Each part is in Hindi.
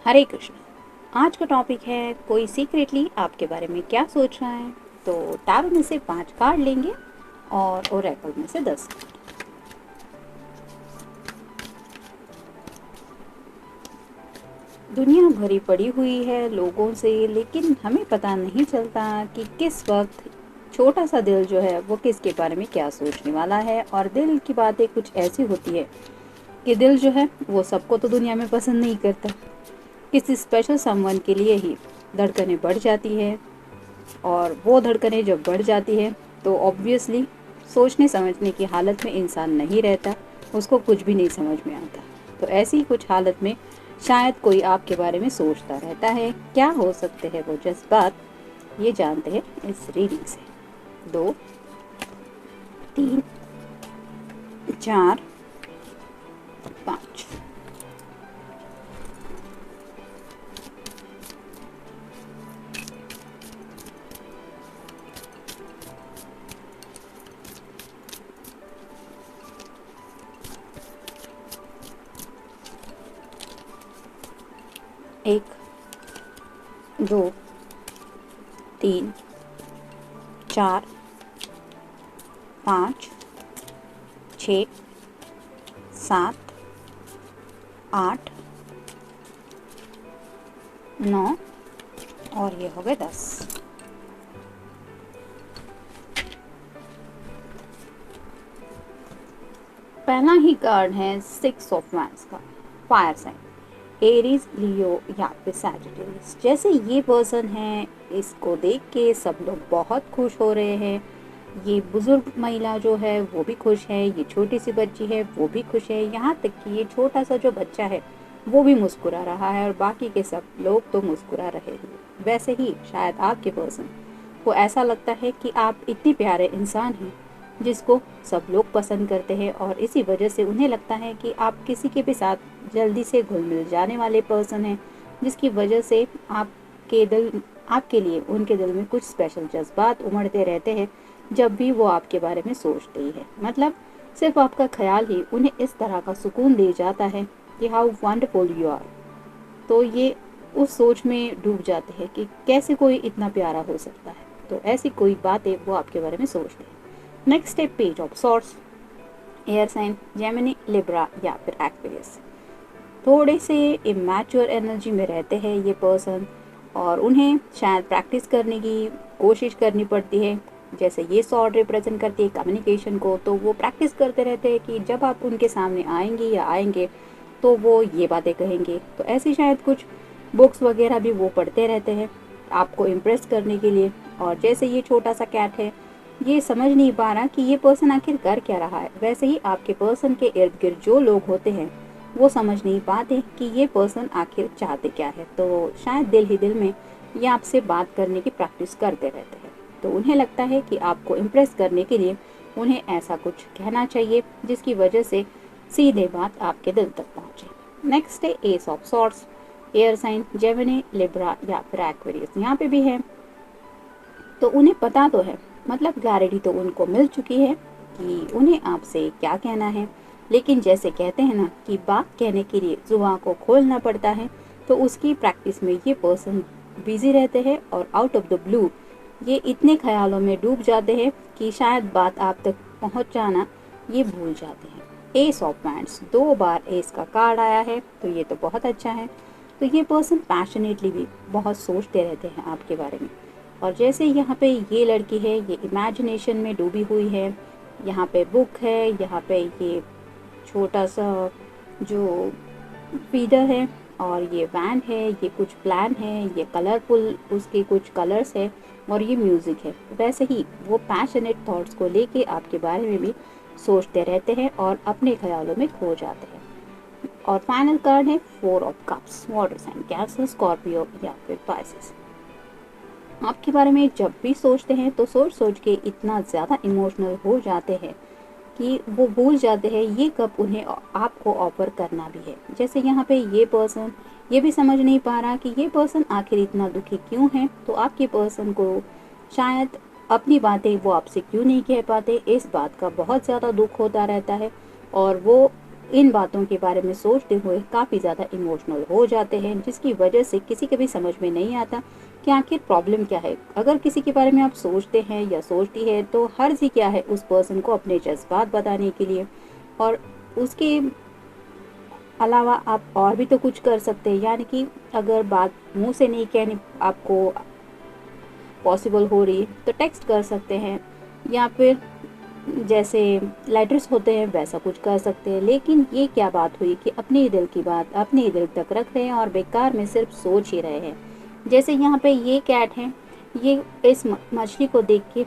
हरे कृष्ण। आज का टॉपिक है कोई सीक्रेटली आपके बारे में क्या सोच रहा है। तो टैरो में से 5 कार्ड लेंगे और ओरेकल में से 10 कार्ड। दुनिया भरी पड़ी हुई है लोगों से, लेकिन हमें पता नहीं चलता कि किस वक्त छोटा सा दिल जो है वो किसके बारे में क्या सोचने वाला है। और दिल की बातें कुछ ऐसी होती है कि दिल जो है वो सबको तो दुनिया में पसंद नहीं करता। किसी स्पेशल समवन के लिए ही धड़कनें बढ़ जाती है, और वो धड़कनें जब बढ़ जाती है तो ऑब्वियसली सोचने समझने की हालत में इंसान नहीं रहता, उसको कुछ भी नहीं समझ में आता। तो ऐसी कुछ हालत में शायद कोई आपके बारे में सोचता रहता है। क्या हो सकते हैं वो जज्बात, ये जानते हैं इस रीडिंग से। 2, 3, 4, 5। एक, 2, 3, 4, 5, 6, 7, 8, 9 और ये हो गए 10। पहला ही कार्ड है 6 ऑफ वैंड्स का, फायर साइन, एरीज, लियो या फिर सैजिटेरियस। जैसे ये पर्सन है, इसको देख के सब लोग बहुत खुश हो रहे हैं। ये बुजुर्ग महिला जो है वो भी खुश है, ये छोटी सी बच्ची है वो भी खुश है, यहाँ तक कि ये छोटा सा जो बच्चा है वो भी मुस्कुरा रहा है, और बाकी के सब लोग तो मुस्कुरा रहे हैं। वैसे ही शायद आपके पर्सन को ऐसा लगता है कि आप इतने प्यारे इंसान हैं जिसको सब लोग पसंद करते हैं, और इसी वजह से उन्हें लगता है कि आप किसी के भी साथ जल्दी से घुल मिल जाने वाले पर्सन हैं, जिसकी वजह से आपके लिए उनके दिल में कुछ स्पेशल जज्बात उमड़ते रहते हैं जब भी वो आपके बारे में सोचते ही है। मतलब सिर्फ आपका ख्याल ही उन्हें इस तरह का सुकून दे जाता है कि हाउ वंडरफुल यू आर। तो ये उस सोच में डूब जाते हैं कि कैसे कोई इतना प्यारा हो सकता है। तो ऐसी कोई बातें वो आपके बारे में सोचते हैं। नेक्स्ट है page of swords, air sign, Gemini, Libra या फिर एक्वेरियस। थोड़े से इमैच्योर एनर्जी में रहते हैं ये पर्सन, और उन्हें शायद प्रैक्टिस करने की कोशिश करनी पड़ती है। जैसे ये सॉर्ड रिप्रेजेंट करती है कम्युनिकेशन को, तो वो प्रैक्टिस करते रहते हैं कि जब आप उनके सामने आएंगी या आएंगे तो वो ये बातें कहेंगे। तो ऐसी शायद कुछ बुक्स वगैरह भी वो पढ़ते रहते हैं आपको इम्प्रेस करने के लिए। और जैसे ये छोटा सा कैट है, ये समझ नहीं पा रहा कि ये पर्सन आखिर कर क्या रहा है। वैसे ही आपके पर्सन के इर्द गिर्द जो लोग होते हैं वो समझ नहीं पाते कि ये पर्सन आखिर चाहते क्या है। तो शायद दिल ही दिल में ये आपसे बात करने की प्रैक्टिस करते रहते हैं। तो उन्हें लगता है कि आपको इम्प्रेस करने के लिए उन्हें ऐसा कुछ कहना चाहिए जिसकी वजह से सीधे बात आपके दिल तक पहुँचे। नेक्स्ट है ace of swords, air sign, Gemini, Libra या फिर एक्वेरियस। यहाँ पे भी है। तो उन्हें पता तो है, मतलब क्लैरिटी तो उनको मिल चुकी है कि उन्हें आपसे क्या कहना है। लेकिन जैसे कहते हैं ना कि बात कहने के लिए जुबान को खोलना पड़ता है, तो उसकी प्रैक्टिस में ये पर्सन बिजी रहते हैं, और आउट ऑफ द ब्लू ये इतने ख्यालों में डूब जाते हैं कि शायद बात आप तक पहुंच जाना ये भूल जाते हैं। S of wands, 2 bar S का कार्ड आया है, तो ये तो बहुत अच्छा है। तो ये पर्सन पैशनेटली भी बहुत सोचते रहते हैं आपके बारे में। और जैसे यहाँ पे ये लड़की है, ये इमेजिनेशन में डूबी हुई है। यहाँ पे बुक है, यहाँ पे ये छोटा सा जो फीडर है, और ये वैन है, ये कुछ प्लान है, ये कलरफुल उसके कुछ कलर्स है, और ये म्यूज़िक है। वैसे ही वो पैशनेट थॉट्स को लेके आपके बारे में भी सोचते रहते हैं और अपने ख्यालों में खो जाते हैं। और फाइनल कार्ड है 4 of cups, water sign, cancer, Scorpio या फिर पाइसेस। आपके बारे में जब भी सोचते हैं तो सोच सोच के इतना ज़्यादा इमोशनल हो जाते हैं कि वो भूल जाते हैं ये कब उन्हें आपको ऑफर करना भी है। जैसे यहाँ पे ये पर्सन ये भी समझ नहीं पा रहा कि ये पर्सन आखिर इतना दुखी क्यों है। तो आपके पर्सन को शायद अपनी बातें वो आपसे क्यों नहीं कह पाते, इस बात का बहुत ज़्यादा दुख होता रहता है, और वो इन बातों के बारे में सोचते हुए काफ़ी ज़्यादा इमोशनल हो जाते हैं, जिसकी वजह से किसी के भी समझ में नहीं आता कि आखिर प्रॉब्लम क्या है। अगर किसी के बारे में आप सोचते हैं या सोचती है तो हर्ज ही क्या है उस पर्सन को अपने जज्बात बताने के लिए। और उसके अलावा आप और भी तो कुछ कर सकते हैं, यानी कि अगर बात मुंह से नहीं कहनी आपको पॉसिबल हो रही तो टेक्स्ट कर सकते हैं, या फिर जैसे लेटर्स होते हैं वैसा कुछ कर सकते हैं। लेकिन ये क्या बात हुई कि अपने ही दिल की बात अपने ही दिल तक रख रहे हैं और बेकार में सिर्फ सोच ही रहे हैं। जैसे यहाँ पे ये कैट है, ये इस मछली को देख के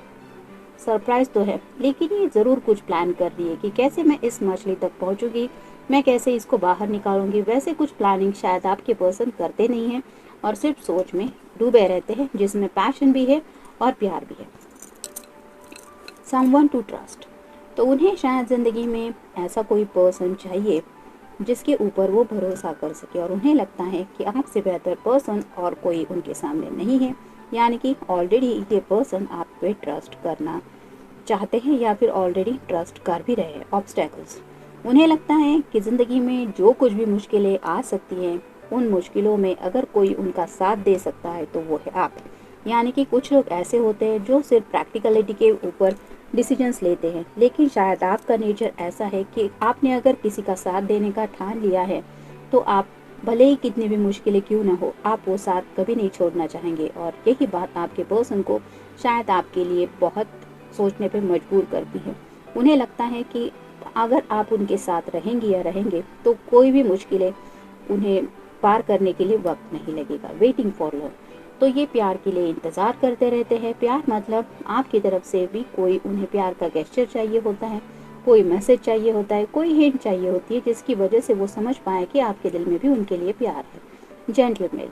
सरप्राइज तो है, लेकिन ये ज़रूर कुछ प्लान कर रही है कि कैसे मैं इस मछली तक पहुँचूंगी, मैं कैसे इसको बाहर निकालूंगी। वैसे कुछ प्लानिंग शायद आपके पर्सन करते नहीं हैं और सिर्फ सोच में डूबे रहते हैं, जिसमें पैशन भी है और प्यार भी है। समवन टू ट्रस्ट, तो उन्हें शायद ज़िंदगी में ऐसा कोई पर्सन चाहिए जिसके ऊपर वो भरोसा कर सके, और उन्हें लगता है कि आपसे बेहतर पर्सन और कोई उनके सामने नहीं है। यानी कि ऑलरेडी ये पर्सन आप पे ट्रस्ट करना चाहते हैं या फिर ऑलरेडी ट्रस्ट कर भी रहे हैं। ऑब्स्टेकल्स, उन्हें लगता है कि ज़िंदगी में जो कुछ भी मुश्किलें आ सकती हैं, उन मुश्किलों में अगर कोई उनका साथ दे सकता है तो वो है आप। यानी कि कुछ लोग ऐसे होते हैं जो सिर्फ प्रैक्टिकलिटी के ऊपर डिसीजंस लेते हैं, लेकिन शायद आपका नेचर ऐसा है कि आपने अगर किसी का साथ देने का ठान लिया है तो आप भले ही कितनी भी मुश्किलें क्यों ना हो, आप वो साथ कभी नहीं छोड़ना चाहेंगे। और यही बात आपके पर्सन को शायद आपके लिए बहुत सोचने पे मजबूर करती है। उन्हें लगता है कि अगर आप उनके साथ रहेंगी या रहेंगे तो कोई भी मुश्किलें उन्हें पार करने के लिए वक्त नहीं लगेगा। वेटिंग फॉर लव, तो ये प्यार के लिए इंतज़ार करते रहते हैं। प्यार मतलब आपकी तरफ से भी कोई उन्हें प्यार का गेस्चर चाहिए होता है, कोई मैसेज चाहिए होता है, कोई हिंट चाहिए होती है जिसकी वजह से वो समझ पाए कि आपके दिल में भी उनके लिए प्यार है। जेंटलमैन,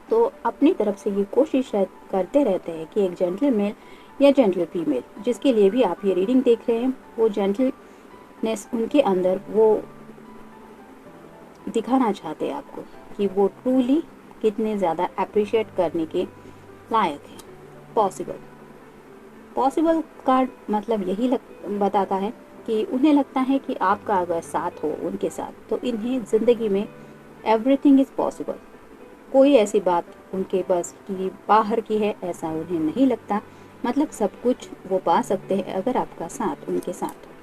तो अपनी तरफ से ये कोशिश करते रहते हैं कि एक जेंटलमैन या जेंटल फीमेल जिसके लिए भी आप ये रीडिंग देख रहे हैं, वो जेंटलनेस उनके अंदर वो दिखाना चाहते हैं आपको कि वो ट्रूली कितने ज़्यादा अप्रिशिएट करने के लायक है। पॉसिबल, पॉसिबल कार्ड मतलब यही बताता है कि उन्हें लगता है कि आपका अगर साथ हो उनके साथ तो इन्हें ज़िंदगी में एवरीथिंग इज़ पॉसिबल। कोई ऐसी बात उनके बस की बाहर की है ऐसा उन्हें नहीं लगता। मतलब सब कुछ वो पा सकते हैं अगर आपका साथ उनके साथ हो।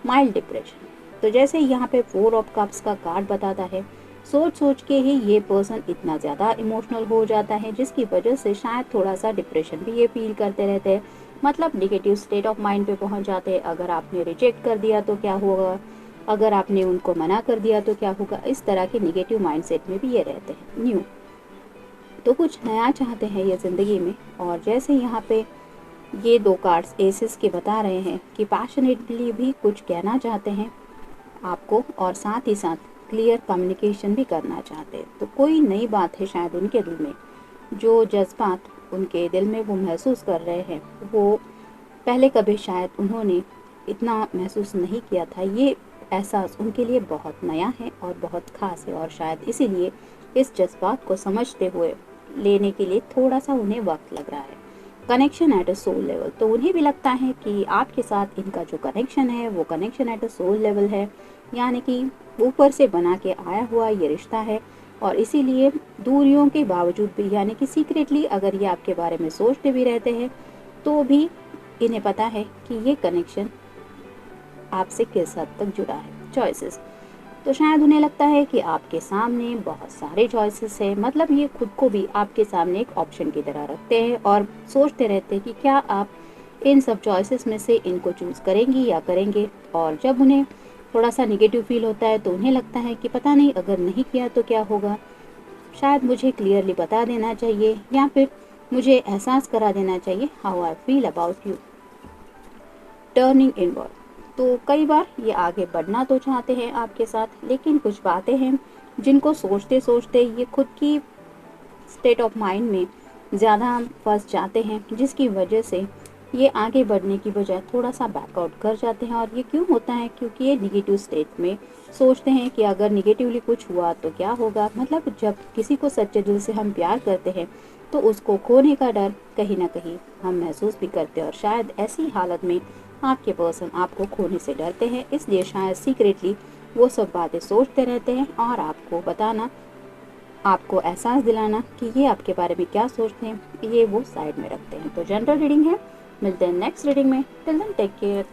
माइल्ड डिप्रेशन, तो जैसे यहाँ पे 4 ऑफ कप्स का कार्ड बताता है, सोच सोच के ही ये पर्सन इतना ज़्यादा इमोशनल हो जाता है जिसकी वजह से शायद थोड़ा सा डिप्रेशन भी ये फील करते रहते हैं। मतलब नेगेटिव स्टेट ऑफ माइंड पे पहुंच जाते हैं। अगर आपने रिजेक्ट कर दिया तो क्या होगा, अगर आपने उनको मना कर दिया तो क्या होगा, इस तरह के नेगेटिव माइंडसेट में भी ये रहते हैं। न्यू, तो कुछ नया चाहते हैं ये ज़िंदगी में। और जैसे यहाँ पे ये 2 कार्ड्स एसेस के बता रहे हैं कि पैशनेटली भी कुछ कहना चाहते हैं आपको और साथ ही साथ क्लियर कम्युनिकेशन भी करना चाहते हैं। तो कोई नई बात है शायद उनके दिल में, जो जज्बात उनके दिल में वो महसूस कर रहे हैं वो पहले कभी शायद उन्होंने इतना महसूस नहीं किया था। ये एहसास उनके लिए बहुत नया है और बहुत ख़ास है, और शायद इसीलिए इस जज्बात को समझते हुए लेने के लिए थोड़ा सा उन्हें वक्त लग रहा है। Connection at a soul level, तो उन्हें भी लगता है कि आपके साथ इनका जो कनेक्शन है वो connection at a soul level है, यानी कि ऊपर से बना के आया हुआ ये रिश्ता है। और इसीलिए दूरियों के बावजूद भी, यानी कि सीक्रेटली अगर ये आपके बारे में सोचते भी रहते हैं तो भी इन्हें पता है कि ये कनेक्शन आपसे किस हद तक जुड़ा है। चॉइसेस, तो शायद उन्हें लगता है कि आपके सामने बहुत सारे चॉइसेस हैं। मतलब ये खुद को भी आपके सामने एक ऑप्शन की तरह रखते हैं और सोचते रहते हैं कि क्या आप इन सब चॉइसेस में से इनको चूज़ करेंगी या करेंगे। और जब उन्हें थोड़ा सा निगेटिव फील होता है तो उन्हें लगता है कि पता नहीं अगर नहीं किया तो क्या होगा, शायद मुझे क्लियरली बता देना चाहिए या फिर मुझे एहसास करा देना चाहिए how I feel about you. Turning inward, तो कई बार ये आगे बढ़ना तो चाहते हैं आपके साथ, लेकिन कुछ बातें हैं जिनको सोचते सोचते ये खुद की स्टेट ऑफ माइंड में ज़्यादा फंस जाते हैं, जिसकी वजह से ये आगे बढ़ने की बजाय थोड़ा सा बैकआउट कर जाते हैं। और ये क्यों होता है, क्योंकि ये निगेटिव स्टेट में सोचते हैं कि अगर निगेटिवली कुछ हुआ तो क्या होगा। मतलब जब किसी को सच्चे दिल से हम प्यार करते हैं तो उसको खोने का डर कहीं ना कहीं हम महसूस भी करते हैं, और शायद ऐसी हालत में आपके पर्सन आपको खोने से डरते हैं, इसलिए शायद सीक्रेटली वो सब बातें सोचते रहते हैं और आपको बताना, आपको एहसास दिलाना कि ये आपके बारे में क्या सोचते हैं, ये वो साइड में रखते हैं। तो जनरल रीडिंग है। मिलते हैं नेक्स्ट रीडिंग में। Till then take care.